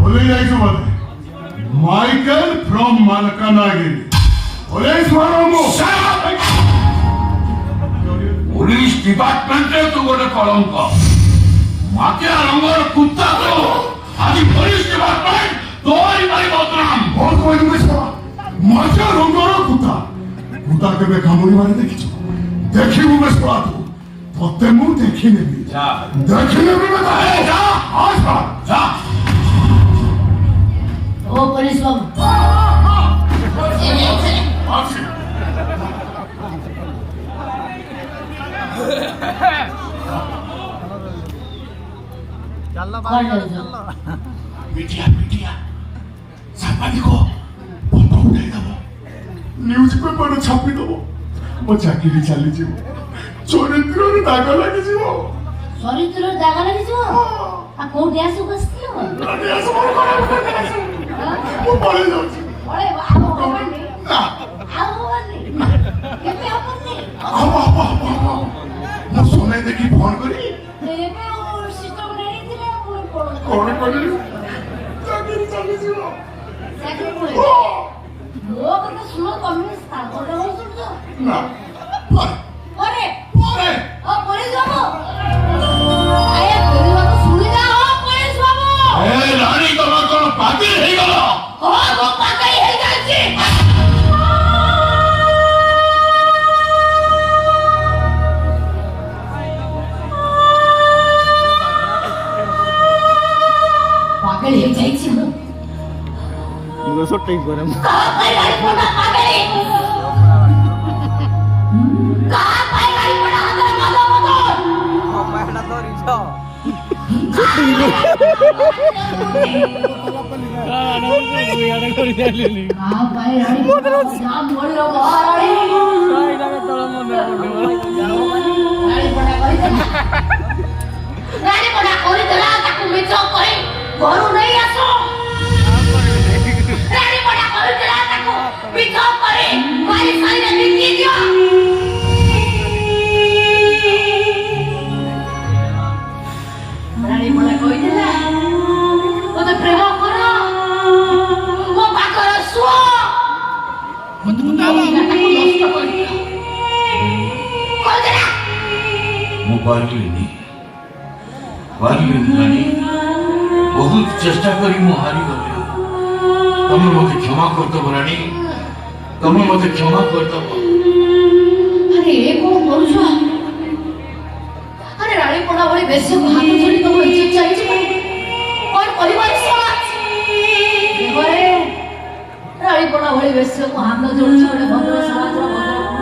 बोले जायचं मध्ये Michael from Malkangiri police police department तू गोटे कलंक मातिया रंगर कुत्ता तो आज पुलिस डिपार्टमेंट तोरी मारी बदनाम बहुत कोई नहीं सवा मातिया रंगर कुत्ता कुत्ता केबे कामुड़ी मारे देखिছো देखी मुकेश पड़ा तू तते मु देखी नेबी जा देखी नेबी बता जा आज जा ओ पुलिस बाबू मीडिया मीडिया सांबादिक फोटो उठाई दब न्यूज पेपर छापी दब मो चाकरी चली जीव चरित्र दाग लगी जीव चरित्र दाग लगी जीव आ को ग्यास बसती हो मो पळे जाउची अरे बाबू होबनी ना आ होबनी केते होबनी मो सोने देखी फोन करी एबे ओ सिस्टम नहीं दिले कोन कौन करी चाकरी चली जीव चाकरी कोई मो कत सुनो कम्युनिस्ट था कोन हो सुनो ना अरे अरे ओ पुलिस बाबू आया पुलिस बाबू सुनि जा ओ पुलिस बाबू ए रानी तोर कोन पागल हे गलो ओ वो पागल हे जाची पागल हे जाची मु 이거 소리 거는 पागल गाड़ी पड़ा पागल का पागल गाड़ी पड़ा अंदर मत मत पहला तो रिझा का पागल गाड़ी नाम बोल लो महारानी गाड़ी पड़ा कोई दला ताकू मिचो कोई घरू नहीं आसो गाड़ी पड़ा कोई दला ताकू मिचो कोई मारी सारी ने बिकी दियो गाड़ी पड़ा कोई दला ओते प्रेम करो मो पाकर सुओ मोबाइल रानी बहुत चेष्टा करी मु हारी गली तुम मते क्षमा करदब रानी तुम मते क्षमा करदब अरे ए कोन करू अरे रानी पड़ा बड़ी बेसे को हाथ जोड़ी तो इज्जत चाहिए और परिवार समाज देखो रे रानी पड़ा बड़ी बेसे को हाथ जोड़ी बड़े भद्र समाज रो भद्र